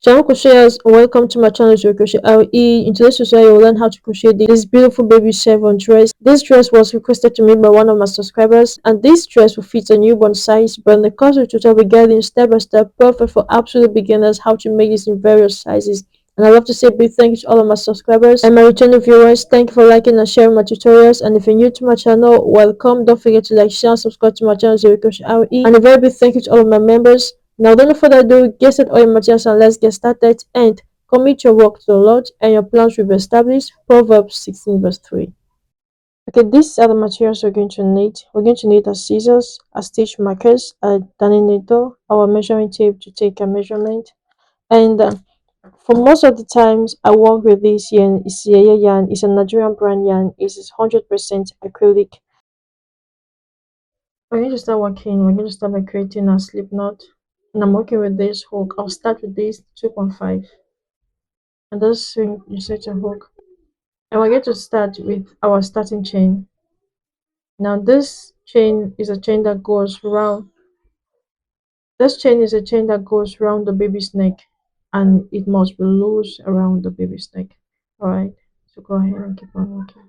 Shalom crocheters, welcome to my channel ZoeCrochetRE. In today's tutorial, you will learn how to crochet this beautiful baby Chevron dress. This dress was requested to me by one of my subscribers, and this dress will fit a newborn size, but in the course of the tutorial, we'll be guiding step by step, perfect for absolute beginners, how to make this in various sizes. And I'd love to say a big thank you to all of my subscribers and my returning viewers. Thank you for liking and sharing my tutorials. And if you're new to my channel, welcome. Don't forget to like, share, and subscribe to my channel ZoeCrochetRE. And a very big thank you to all of my members. Now, without further ado, get set all your materials and let's get started. And commit your work to the Lord, and your plans will be established. Proverbs 16 verse 3. Okay, these are the materials we're going to need. We're going to need our scissors, our stitch markers, a darning needle, our measuring tape to take a measurement. And for most of the times, I work with this yarn. It's Yaya yarn. It's a Nigerian brand yarn. It's 100% acrylic. We're going to start working. We're going to start by creating a slip knot. And I'm working with this hook. I'll start with this 2.5 and just insert a hook, and we're going to start with our starting chain. Now this chain is a chain that goes round. This chain is a chain that goes round the baby's neck, and it must be loose around the baby's neck. All right, so go ahead and keep on working.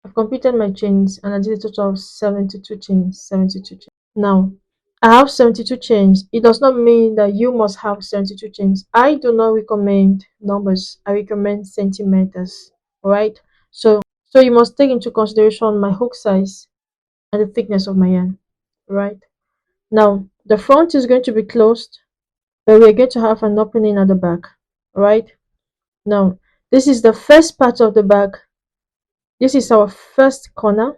I've completed my chains and I did a total of 72 chains. 72 chains. Now I have 72 chains. It does not mean that you must have 72 chains. I do not recommend numbers. I recommend centimeters. Alright. So you must take into consideration my hook size and the thickness of my yarn. Right. Now the front is going to be closed, but we're going to have an opening at the back. Right. Now this is the first part of the back. This is our first corner.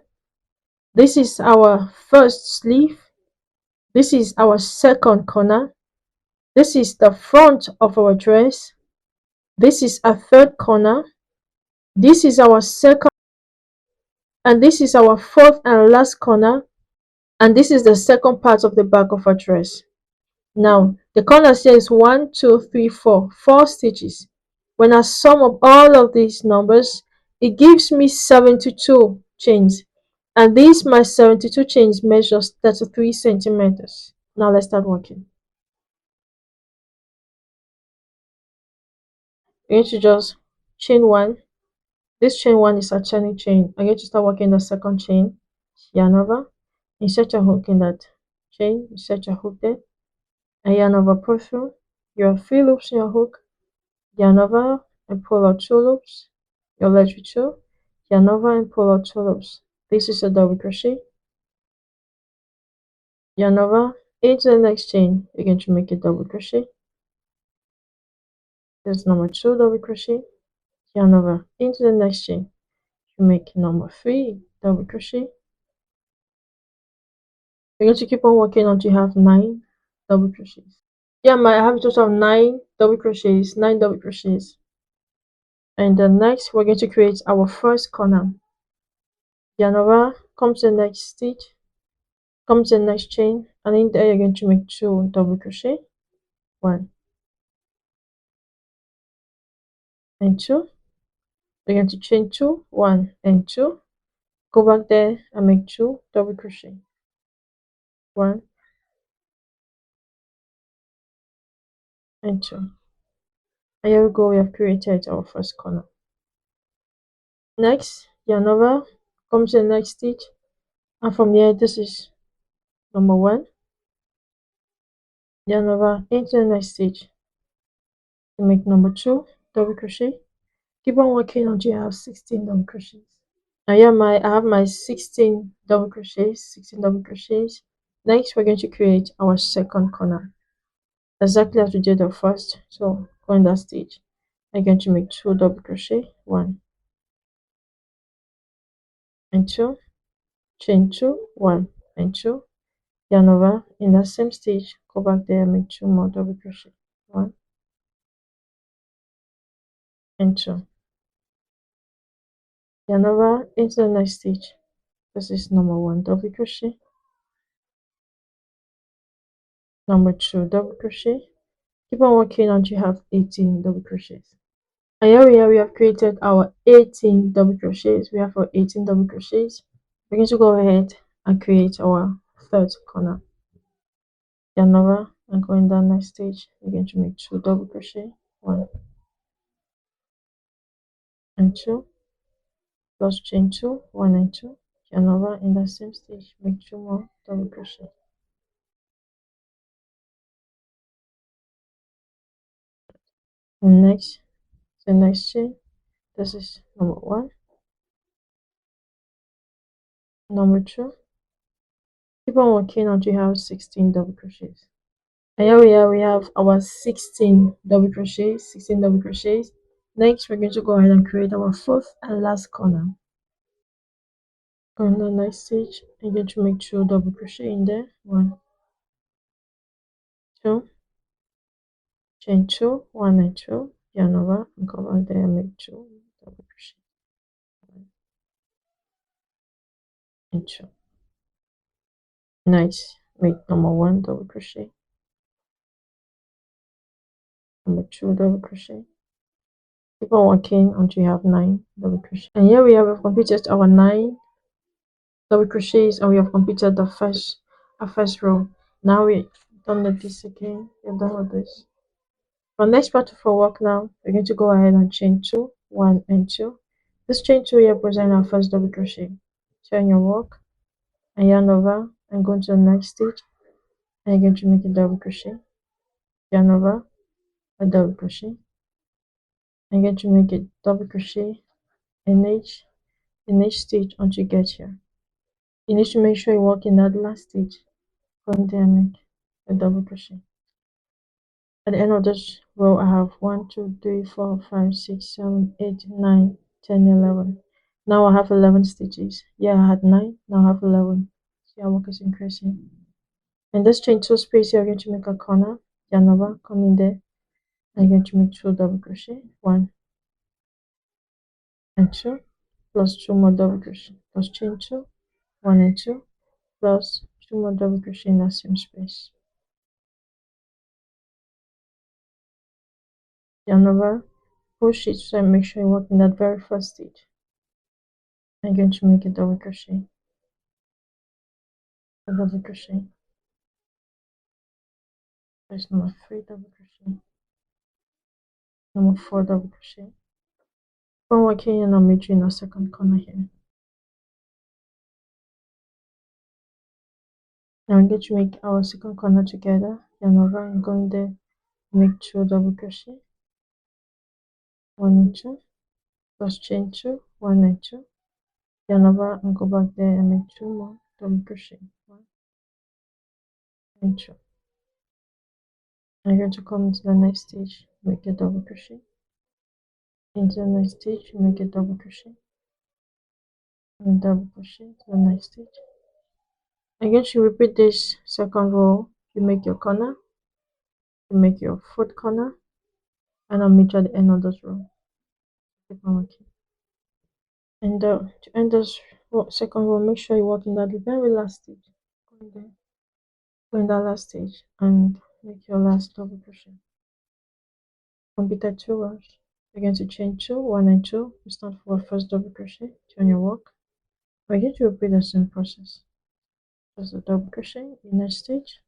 This is our first sleeve. This is our second corner. This is the front of our dress. This is our third corner. This is our second, and this is our fourth and last corner. And this is the second part of the back of our dress. Now, the corner says 1, 2, 3, 4, 4 stitches. When I sum up all of these numbers, it gives me 72 chains. And these my 72 chains measures 33 centimeters. Now let's start working. You're going to just chain 1. This chain 1 is a turning chain. I'm going to start working the second chain. Yarn over, insert your hook in that chain, insert your hook there, and yarn over, pull through. You have 3 loops in your hook, yarn over and pull out 2 loops. You're left with 2, yarn over and pull out 2 loops. This is a double crochet. Yarn over into the next chain. You're going to make a double crochet. There's number 2 double crochet. Yarn over into the next chain. You make number 3 double crochet. You're going to keep on working until you have 9 double crochets. Yeah, I have a total of 9 double crochets, 9 double crochets. And then next, we're going to create our first corner. Yarn over, come to the next stitch, come to the next chain, and in there you're going to make 2 double crochet, 1 and 2. You're going to chain 2, 1 and 2. Go back there and make 2 double crochet, 1 and 2. And here we go, we have created our first corner. Next, yarn over, come to the next stitch, and from here this is number 1. Yarn over into the next stitch to make number 2 double crochet. Keep on working until you have 16 double crochets. Now here I have my 16 double crochets, 16 double crochets. Next, we're going to create our second corner, exactly as we did the first. So go in that stitch. I'm going to make 2 double crochet, 1 and 2, chain 2, 1 and 2, yarn over in that same stitch, go back there and make 2 more double crochet, 1 and 2, yarn over into the next stitch. This is number 1 double crochet, number 2 double crochet. Keep on working until you have 18 double crochets. And here we have created our 18 double crochets. We have our 18 double crochets. We're going to go ahead and create our third corner. Yarn over and going down next stage, you're going to make 2 double crochet, 1 and 2, plus chain 2, 1 and 2, yarn over in the same stitch, make 2 more double crochet. And next, the next chain, this is number 1, number 2. Keep on working until you have 16 double crochets. And here we have our 16 double crochets, 16 double crochets. Next, we're going to go ahead and create our fourth and last corner. On the next stitch, I'm going to make 2 double crochet in there, 1, 2, chain 2, 1 and 2, yarn over and cover there and make 2 double crochet, 1 and 2. Next, make number 1 double crochet, number 2 double crochet. Keep on working until you have 9 double crochet. And here we have completed our 9 double crochets, and we have completed the first row. Now we done with this again. We're done with this. For next part of our work now, we're going to go ahead and chain 2, 1 and 2. This chain 2 represents our first double crochet. Turn your work and yarn over and go to the next stitch, and you're going to make a double crochet, yarn over, a double crochet, and you're going to make a double crochet in each stitch until you get here. You need to make sure you work in that last stitch. From there, make a double crochet. At the end of this row, I have 1, 2, 3, 4, 5, 6, 7, 8, 9, 10, 11. Now I have 11 stitches. Yeah, I had 9, now I have 11. See how work is increasing. In this chain 2 space, you're going to make a corner, yarn over, come in there, and you're going to make 2 double crochet, 1 and 2, plus 2 more double crochet, plus chain 2, 1 and 2, plus 2 more double crochet in that same space. Yarn over, push it so make sure you work in that very first stitch. I'm going to make a double crochet, a double crochet. There's number 3 double crochet, number 4 double crochet. When working in, I'll meet you in the second corner here. Now we're going to make our second corner together, yarn over and go in there, make 2 double crochet, 1 and 2, plus chain 2, 1 and 2, yarn over and go back there and make 2 more double crochet, 1 and 2. I'm going to come into the next stitch, make a double crochet, into the next stitch, make a double crochet, and double crochet to the next stitch. I'm going to repeat this second row. You make your corner, you make your fourth corner, and I'll meet you at the end of this row. Keep on working. And to end this second row, make sure you work in that very last stitch. Go in that last stitch and make your last double crochet. Completed 2 rows. You're going to chain 2, 1 and 2. You start for a first double crochet, turn your work. We're going to repeat the same process. Just a double crochet in next stitch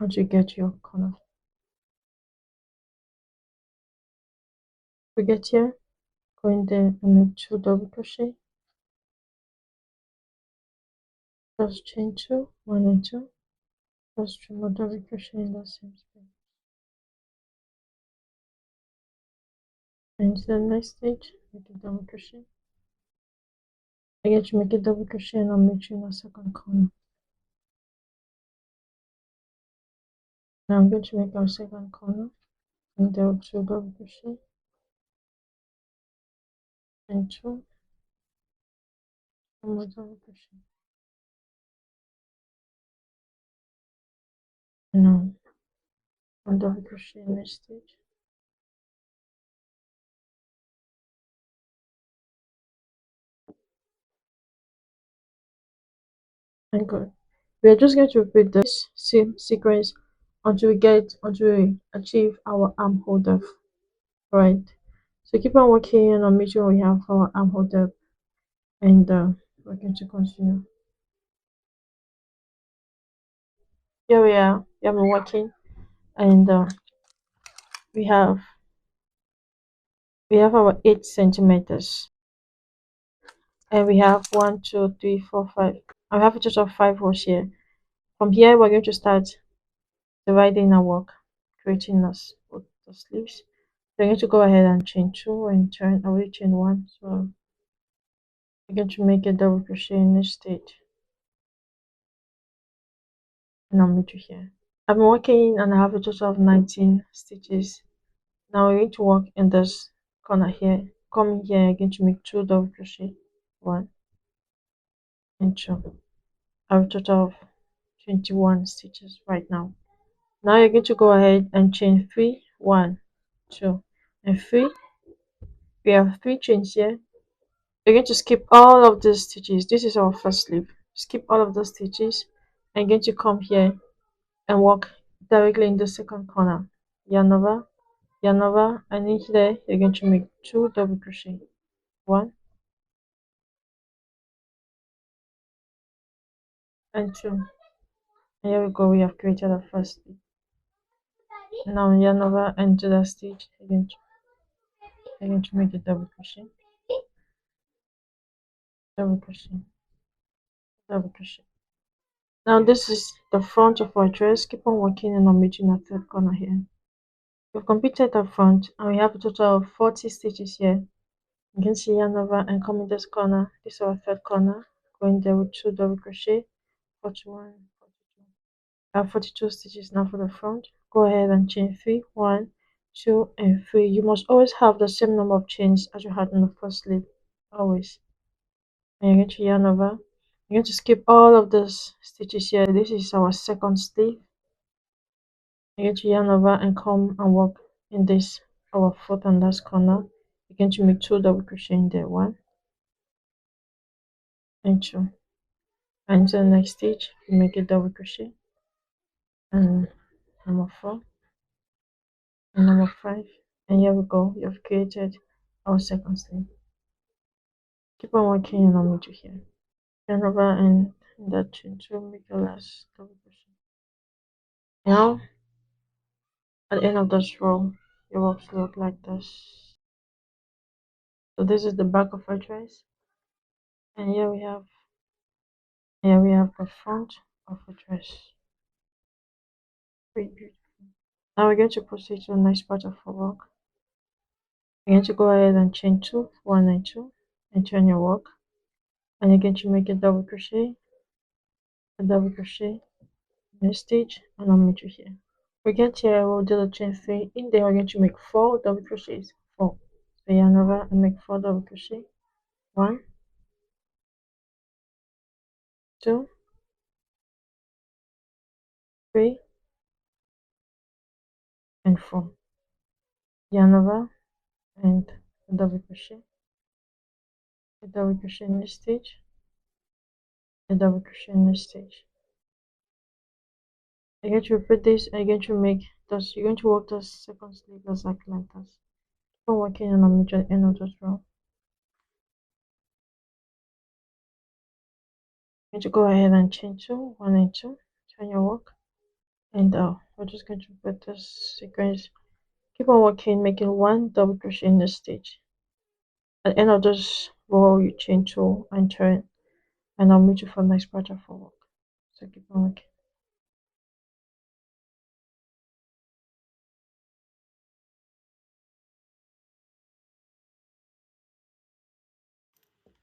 until you get your corner. We get here, go in there and make 2 double crochet, plus chain 2, 1 and 2, plus 2 more double crochet in the same space. And to the next stitch, make a double crochet. Again, to make a double crochet, and I'll meet you in the second corner. Now I'm going to make our second corner, and there are 2 double crochet, and 2 more double crochet. Now 1 double crochet in this stitch, and good. We are just going to repeat this same sequence until we achieve our armhole depth. Right. So keep on working and I'll make sure we have our armhole depth, and we're going to continue. here we are. We have been working, and we have we have our 8 centimeters, and we have 1, 2, 3, 4, 5. I have a total of 5 rows here. From here, we're going to start dividing our work, creating us with the sleeves. We're going to go ahead and chain 2 and turn away, chain 1. So we're going to make a double crochet in this stage, and I'll meet you here. I've been working and I have a total of 19 stitches. Now we're going to work in this corner here. Come here, you're going to make 2 double crochet, 1 and 2. I have a total of 21 stitches right now. Now you're going to go ahead and chain 3, 1, 2, and 3. We have 3 chains here. You're going to skip all of these stitches. This is our first sleeve. Skip all of the stitches, and you're going to come here and work directly in the second corner. Yarn over, and in here you're going to make 2 double crochet, 1 and 2. And here we go, we have created our first stitch. Now yarn over and do that stitch again. You're going to make a double crochet, double crochet, double crochet. Now this is the front of our dress. Keep on working and I'm making a third corner here. We've completed our front and we have a total of 40 stitches here. You can see yarn over and come in this corner. This is our third corner. Going there with 2 double crochet, 41, 42. I have 42 stitches now for the front. Go ahead and chain 3, 1, 2, and 3. You must always have the same number of chains as you had in the first sleeve, always. And you're going to yarn over. You're going to skip all of those stitches here. This is our second sleeve. You're going to yarn over and come and work in this, our fourth and last corner. You're going to make 2 double crochet in there, 1 and 2. And to the next stitch, you make a double crochet, and number 4 and number 5, and here we go. You have created our second sleeve. Keep on working and I'll meet you here. Turn over and that chain to make your last double crochet. Now at the end of this row, your work should look like this. So this is the back of our dress, and here we have the front of the dress. Very beautiful. Now we're going to proceed to the next part of our work. You're going to go ahead and chain 2, 1 and 2, and turn your work, and you're going to make a double crochet, in this stitch, and I'll meet you here. We get here, we'll do the chain 3. In there we're going to make 4 double crochets, 4. So yarn over and make 4 double crochet, 1, 2, 3, and 4. Yarn over and a double crochet, a double crochet in this stitch, a double crochet in this stitch. You're going to repeat this, and you're going to make this. You're going to work the second sleeve exactly like this. Keep on working and I'll meet you at the end of this row. You're going to go ahead and chain 2, 1 and 2, turn your work, and we're just going to put this sequence. Keep on working, making 1 double crochet in this stitch. At the end of this row, you chain 2 and turn, and I'll meet you for the next part of our work. So keep on working.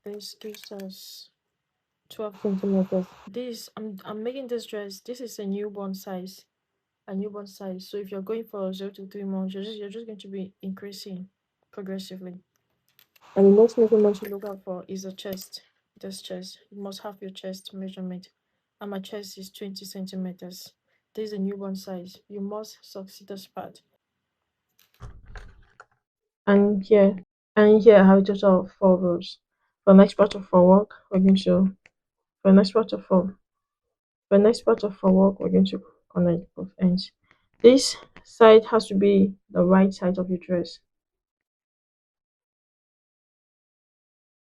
This gives us 12 centimeters. I'm making this dress. This is a newborn size. So if you're going for 0 to 3 months, you're just going to be increasing progressively. And the next measurement you look out for is the chest. This chest, you must have your chest measurement, and my chest is 20 centimeters. This is a newborn size. You must succeed this part. And here I have a total of 4 rows. For the next part of our work, we're going to for the next part of our work, we're going to connect both ends. This side has to be the right side of your dress.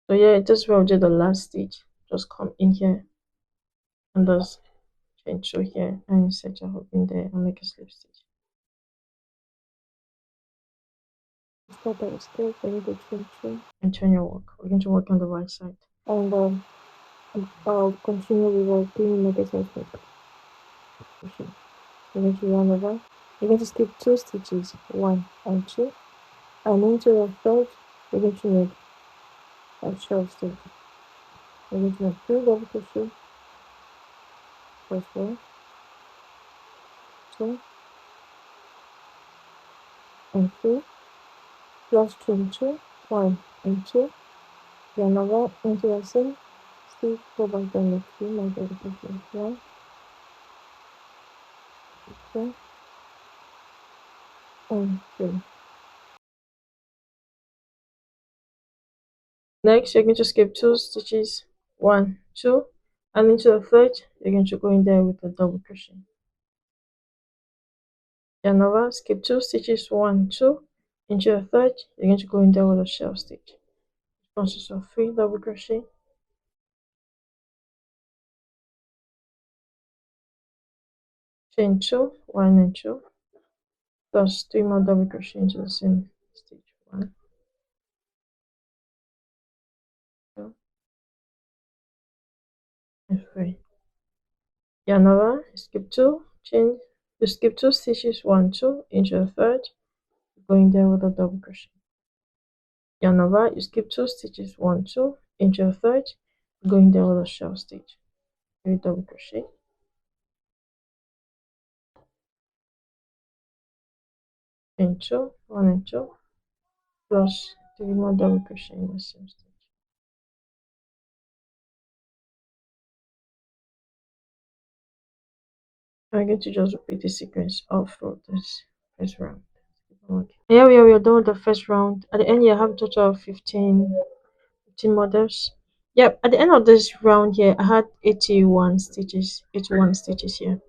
So yeah, this is where we did the last stitch. Just come in here and just chain 2 here and insert your hook in there and make a slip stitch. Start by step, I need to chain 2 and turn your work. We're going to work on the right side. And I'll continue with our 3 negative hook. We're going to yarn over. You're going to skip 2 stitches, 1 and 2, and into the third, we're going to make a short stitch. We're going to make 3 double crochet, first 1, 2, and 3, plus chain 2, 1 and 2, yarn over into the same stitch, go back down the 3 more double crochet, 1, 2, and 3. Next, you're going to skip 2 stitches, 1, 2, and into the third, you're going to go in there with a double crochet. Yarn over, skip 2 stitches, 1, 2, into the third, you're going to go in there with a shell stitch. It consists of 3 double crochet, chain 2, 1 and 2, plus 3 more double crochet into the same stitch, 1, 2, and 3. Yarn over, skip 2, chain, you skip 2 stitches, 1, 2, into the third, go in there with a double crochet. Yarn over, you skip 2 stitches, 1, 2, into the third, go in there with a shell stitch, 3 double crochet, chain 2, 1 and 2, plus 3 more double crochet in the same stitch. I'm going to just repeat the sequence all through this first round. Okay. Here we are done with the first round. At the end, you have a total of 15 models. Yep, at the end of this round here, I had 81 stitches. 81 stitches here.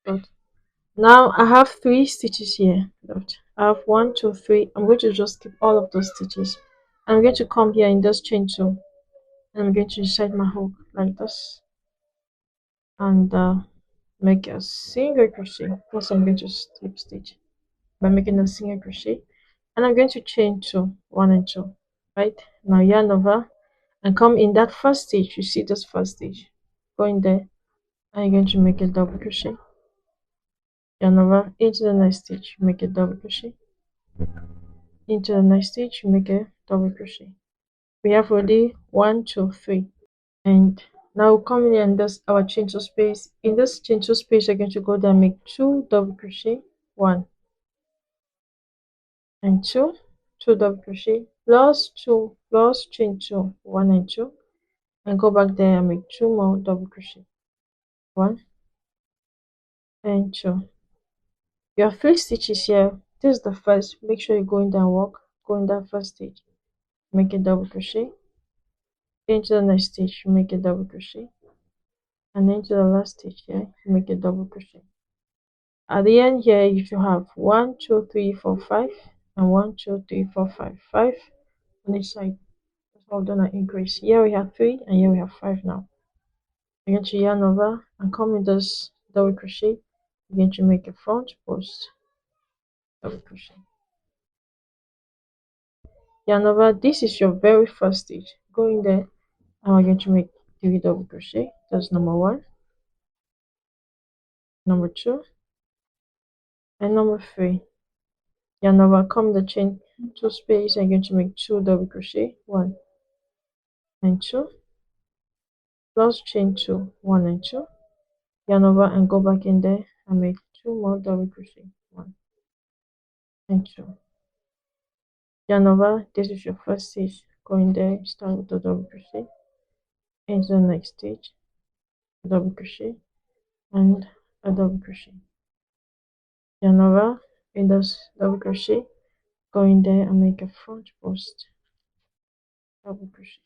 Good. Now I have 3 stitches here left. I have 1, 2, 3. I'm going to just skip all of those stitches. I'm going to come here in this chain 2, and I'm going to insert my hook like this, and make a single crochet. First, I'm going to slip stitch by making a single crochet, and I'm going to chain 2, 1 and 2. Right now, yarn over and come in that first stitch. You see this first stitch, go in there, and you're going to make a double crochet. Yarn over into the next stitch, make a double crochet, into the next stitch, make a double crochet. We have already 1, 2, 3, and now come in and this our chain 2 space. In this chain 2 space, you're going to go down, make 2 double crochet, 1 and 2, 2 double crochet, plus 2, plus chain 2, 1 and 2, and go back there and make 2 more double crochet, 1 and 2. You have 3 stitches here. This is the first. Make sure you go in there and work, go in that first stitch, make a double crochet, into the next stitch, make a double crochet, and into the last stitch here, make a double crochet. At the end here, you should have 1, 2, 3, 4, 5, and 1, 2, 3, 4, 5, 5 on each side. That's all done an increase. Here we have 3, and here we have 5 now. You're going to yarn over and come in this double crochet. You're going to make a front post double crochet. Yarn over. This is your very first stitch. Go in there, and we're going to make 3 double crochet. That's number 1, number 2, and number 3. Yarn over, come the chain 2 space, and you're going to make 2 double crochet, 1 and 2, plus chain 2, 1 and 2, yarn over and go back in there and make 2 more double crochet, 1 and 2. Yarn over, this is your first stitch. Go in there, start with the double crochet, into the next stitch, double crochet, and a double crochet. Yarn over in this double crochet, go in there and make a front post double crochet.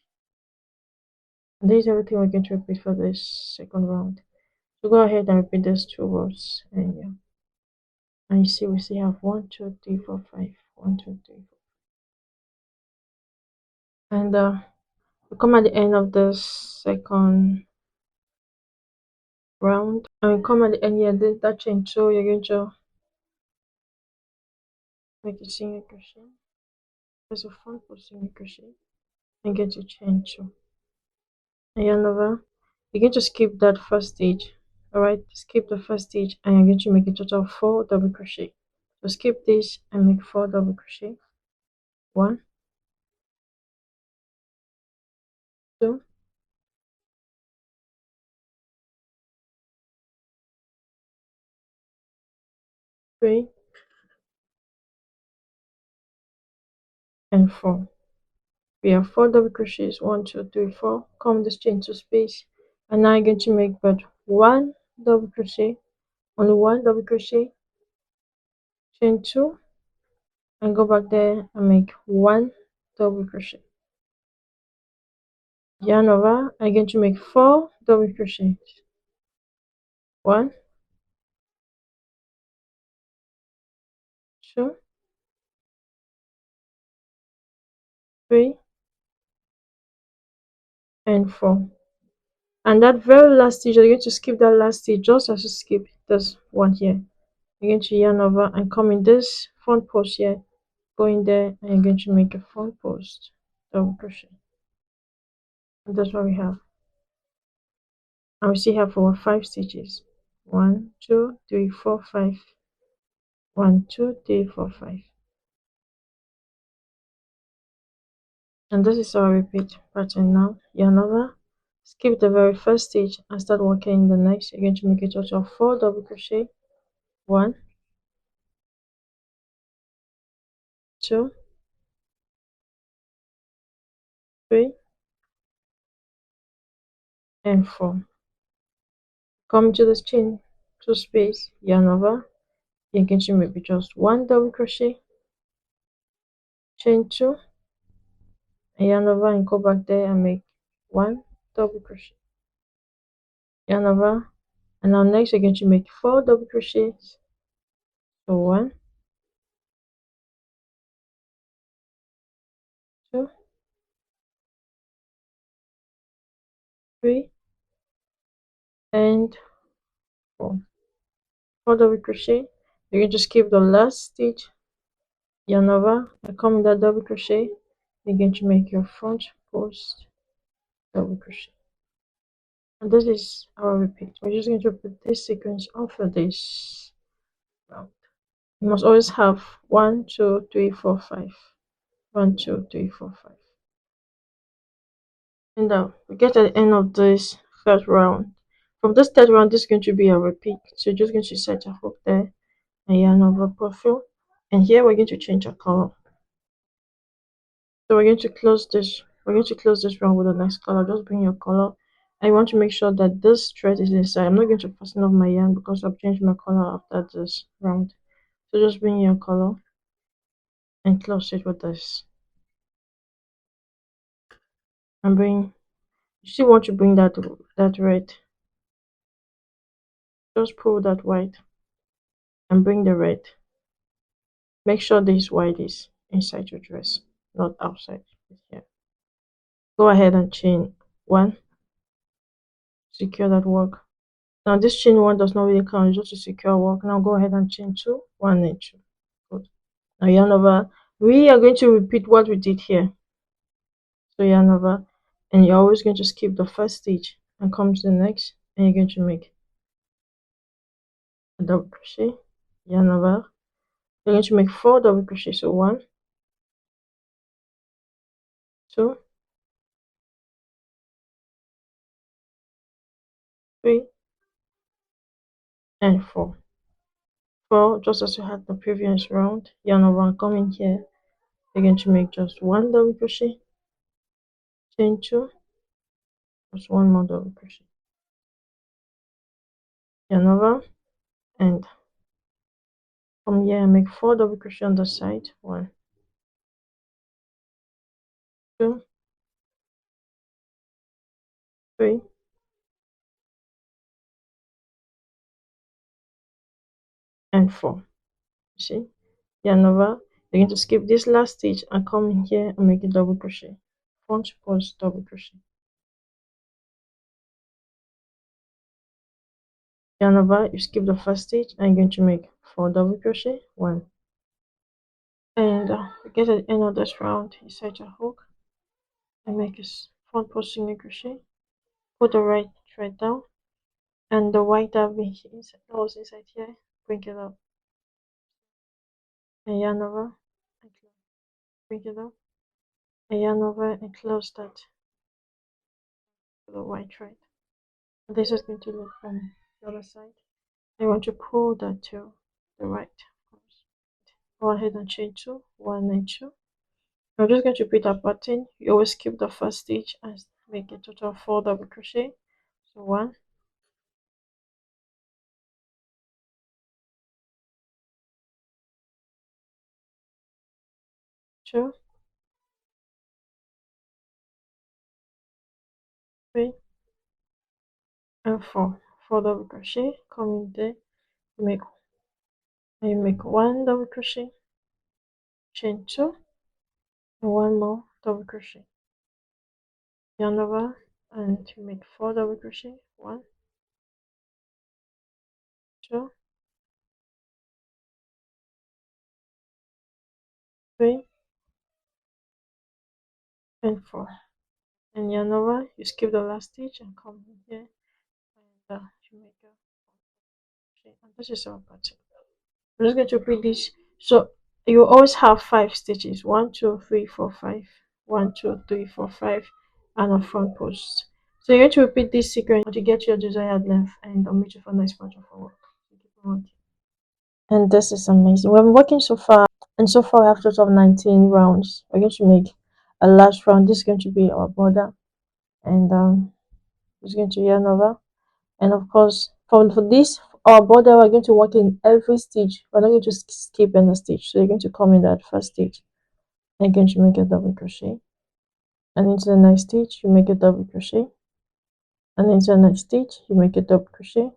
And this is everything we're going to repeat for this second round. So go ahead and repeat these 2 rows, and yeah, and you see we still have 1, 2, 3, 4, 5, 1, 2, 3, 4. And we come at the end of the second round and come at the end here, then that chain two, you're going to make a single crochet. There's a front post single crochet and get your chain two. And yarn over. You're going to skip that first stitch. Alright, skip the first stitch and you're going to make a total of 4 double crochet. So skip this and make 4 double crochet. 1, 2, 3, and 4. We have 4 double crochets. 1, 2, 3, 4. Come this chain to space, and now you're going to make but 1 double crochet, only 1 double crochet, chain 2, and go back there and make 1 double crochet. Yarn over. I'm going to make 4 double crochets. 1, 2, 3, and 4. And that very last stitch, you're going to skip that last stitch just as you skip this one here. You're going to yarn over and come in this front post here, go in there, and you're going to make a front post double crochet. And that's what we have. And we still have our 5 stitches. 1, 2, 3, 4, 5. 1, 2, 3, 4, 5. And this is our repeat pattern now. Yarn over, skip the very first stitch and start working the next. You're going to make a total of 4 double crochet. 1, 2, 3, and 4. Come to this chain 2 space, yarn over. You're going to make just 1 double crochet, chain 2, and yarn over and go back there and make 1 double crochet, yarn over. And now next you're going to make 4 double crochets. So 1, 2, 3, and 4. 4 double crochet. You're going to skip the last stitch, yarn over, and come in that double crochet. You're going to make your front post double crochet. And this is our repeat. We're just going to put this sequence after this round. You must always have 1, 2, 3, 4, 5. 1, 2, 3, 4, 5. And now we get at the end of this first round. From this third round, this is going to be a repeat. So you're just going to set a hook there and yarn over profile. And here we're going to change our color. So we're going to close this. We're going to close this round with a nice color. Just bring your color. I want to make sure that this thread is inside. I'm not going to fasten off my yarn because I've changed my color after this round. So just bring your color and close it with this. And bring, you still want to bring that red. Just pull that white and bring the red. Make sure this white is inside your dress, not outside. Here. Go ahead and chain 1. Secure that work. Now this chain 1 does not really count, just to secure work. Now go ahead and chain 2, 1 and 2. Good. Now yarn over. We are going to repeat what we did here. So yarn over, and you're always going to skip the first stitch and come to the next, and you're going to make a double crochet, yarn over. You're going to make 4 double crochet. So 1, 2, 3, and 4. 4, just as you had the previous round. Yarn over and come in here. You're going to make just 1 double crochet, chain 2, just 1 more double crochet, yarn over, and from here make 4 double crochet on the side. 1, 2, 3, and 4. You see, yarn over. You're going to skip this last stitch and come in here and make a double crochet, front post double crochet. yarn over, you skip the first stitch and you're going to make 4 double crochet, 1, and we get at the end of this round, you set your hook and make a front post single crochet, put the right thread down and the white that was inside here, bring it up and yarn over and bring it up and yarn over and close that to the white thread. This is going to look from the other side. I want to pull that to the right, of course. Go ahead and chain 2, 1 and 2. I'm just going to repeat that pattern. You always skip the first stitch and make a total of 4 double crochet. So 1, 2, 3, and 4. 4 double crochet. Come in there, you make 1 double crochet, chain 2, and 1 more double crochet. Yarn over and you make 4 double crochet. 1, 2, 3, and 4. And yarn over, you skip the last stitch and come in here and you make a crochet. And this is our pattern. I'm just going to repeat this. So you always have 5 stitches: 1, 2, 3, 4, 5. 1, 2, 3, 4, 5, and a front post. So you're going to repeat this sequence to get your desired length, and I'll meet you for a nice part of our work. And this is amazing. We've been working so far, and so far we have a total of 19 rounds. We're going to make a last round. This is going to be our border, and it's going to yarn over. And of course, for this our border, we're going to work in every stitch. We're not going to skip any stitch. So you're going to come in that first stitch and you're going to make a double crochet, and into the next stitch you make a double crochet, and into the next stitch you make a double crochet,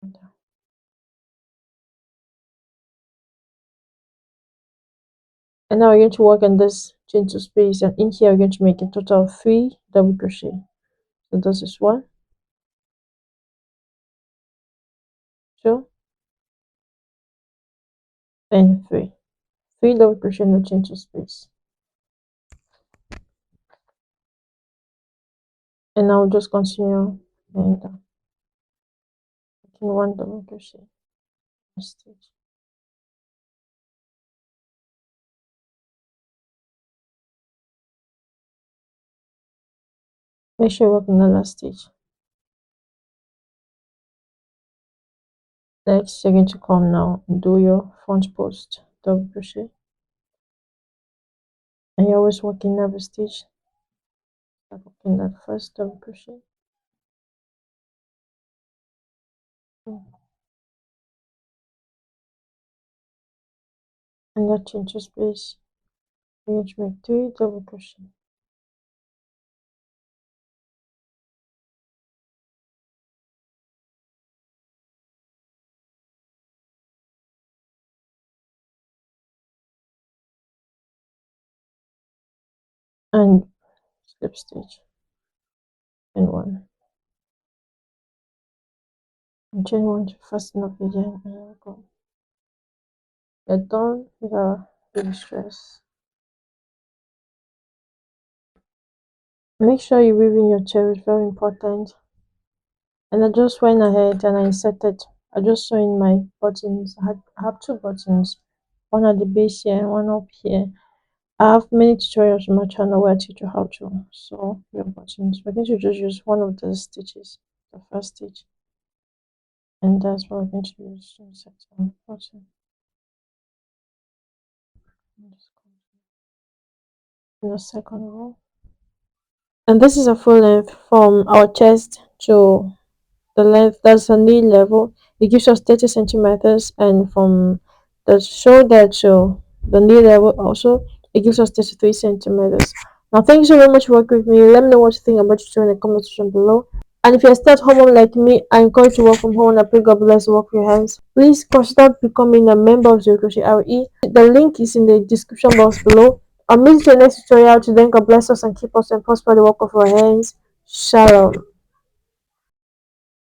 and now we're going to work on this chain 2 space, and in here we're going to make a total of 3 double crochet. So this is 1, 2, and 3 double crochet in the chain 2 space. And now just continue and making 1 double crochet stitch. Make sure you work in the last stitch. Next, you're going to come now and do your front post double crochet, and you always work in every stitch. Start working that first double crochet, and that chain 2 space, you're going to make 3 double crochet. And slip stitch and 1, and chain 1 to fasten up again, and you're go. You're done without any stress. Make sure you weave in your tail, it's very important. And I just went ahead and I inserted, I just sew in my buttons. I have 2 buttons, one at the base here and one up here. I have many tutorials on my channel where I teach you how to sew your buttons. We're going to just use one of the stitches, the first stitch, and that's what we're going to use to insert our button. In the second row, and this is a full length from our chest to the length, that's a knee level. It gives us 30 centimeters, and from the shoulder to the knee level also it gives us 33 centimeters. Now thank you so very much for working with me. Let me know what you think about it in the comment section below. And if you're still at home like me, I encourage you to work from home, and I pray God bless you, work with your hands. Please consider becoming a member of ZoeCrochetRE. The link is in the description box below. I'll meet you in the next tutorial. Till then, God bless us and keep us and prosper the work of our hands. Shalom.